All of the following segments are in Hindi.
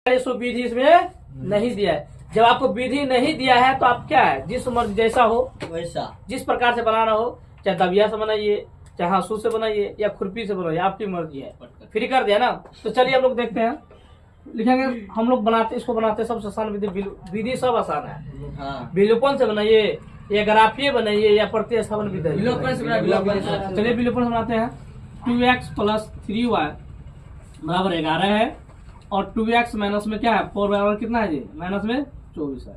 इसको विधि इसमें नहीं दिया है। जब आपको विधि नहीं दिया है तो आप क्या है, जिस मर्जी जैसा हो वैसा जिस प्रकार से बनाना हो, चाहे दबिया से बनाइए, चाहे हाँसू से बनाइए या खुरपी से बनाइए, आपकी मर्जी है। फ्री कर दिया ना। तो चलिए हम लोग देखते हैं, लिखेंगे हम लोग बनाते, इसको बनाते सबसे आसान विधि सब आसान है। हाँ विलोपन से बनाइए या ग्राफीय बनाइए या प्रतिस्थापन विधि। चलिए विलोपन से बनाते हैं। 2x + 3y बराबर 11 है और 2x माइनस में क्या है 4 बराबर कितना है जी, माइनस में 24 है।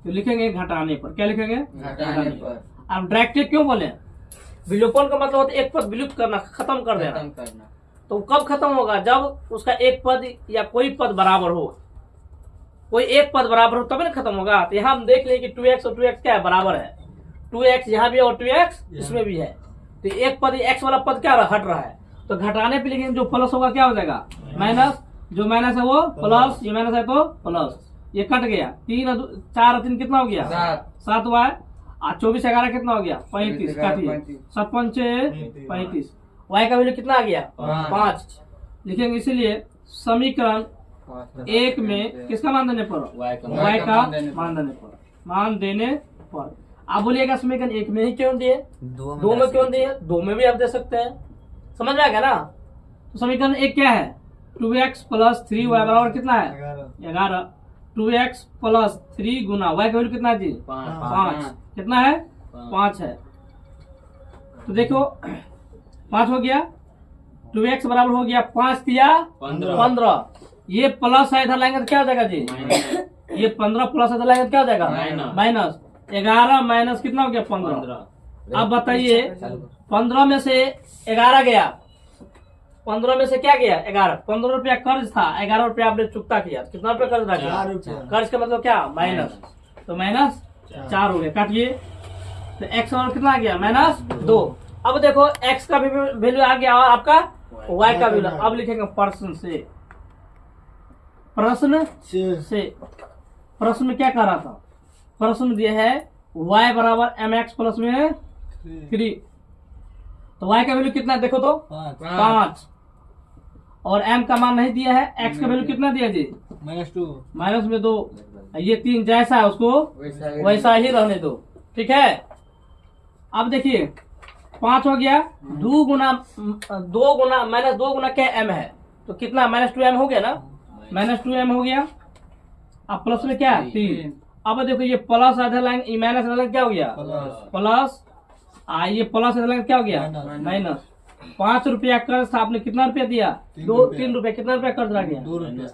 तो लिखेंगे घटाने पर, क्या लिखेंगे घटाने पर। अब डायरेक्टिव क्यों बोले, विलोपन का मतलब होता है एक पद विलुप्त करना, खत्म कर देना। करना तो कब खत्म होगा, जब उसका एक पद या कोई पद बराबर हो, कोई एक पद बराबर हो तभी ना खत्म होगा। तो यहाँ हम देख लें कि 2x और 2x क्या है, बराबर है। 2x यहाँ भी और 2x इसमें भी है, तो एक पद x वाला पद क्या हट रहा है, तो घटाने पे लेकिन जो प्लस होगा क्या हो जाएगा माइनस, जो माइनस है वो प्लस, ये माइनस है तो प्लस, ये कट गया। 3 और 4 और 3 कितना हो गया 7 y, 24 11 कितना हो गया 35, काटिए 7 5 35, y का वैल्यू कितना आ गया 5 लिखेंगे। इसीलिए समीकरण 1 में किसका मान देने पर, y का मान देने पर। आप बोलिएगा समीकरण 1 में ही क्यों दिए, 2 में क्यों दिए, 2 में भी आप दे सकते हैं, समझ में आ गया ना। तो समीकरण 1 क्या है, 2x + 3y बराबर कितना है 11। 2x + 3 गुना y का वैल्यू कितना है जी 5, कितना है 5 है। तो देखो 5 हो गया, 2x बराबर हो गया 5 दिया 15, ये प्लस है इधर लाएंगे तो क्या हो जाएगा जी ये 15 प्लस इधर लाएंगे तो क्या हो जाएगा माइनस। 11 माइनस कितना हो गया 15। अब बताइए 15 में से 11 गया, 15 में से क्या गया 11, 15 रुपया कर्ज था, 11 रुपया आपने चुकता किया, कितना रुपया कर्ज था, कर्ज का मतलब क्या माइनस, तो माइनस 4 हो गया, काटिए। तो x और कितना आ गया -2। अब देखो x का भी वैल्यू आ गया और आपका y का वैल्यू। अब लिखेंगे प्रश्न से, प्रश्न में क्या कह रहा था, प्रश्न दिया है y बराबर mx प्लस में 3, तो y का वैल्यू कितना देखो तो 5 और m का मान नहीं दिया है, x का वैल्यू कितना दिया जी -2, माइनस में 2, ये 3 जैसा है उसको वैसा ही रहने दो, ठीक है। अब देखिए 5 हो गया, 2 गुना -2 गुना क्या m है, तो कितना -2m हो गया ना, -2m हो गया। अब प्लस में क्या 3, अब देखो ये प्लस आधा लाइन, ये माइनस आधा लाइन क्या हो गया प्लस, ये प्लस आधा लाइन क्या हो गया माइनस। 5 रुपया कर्ज था, आपने कितना रुपया दिया 3 रुपया, कितना रुपया कर्ज रह गया 2 रुपया।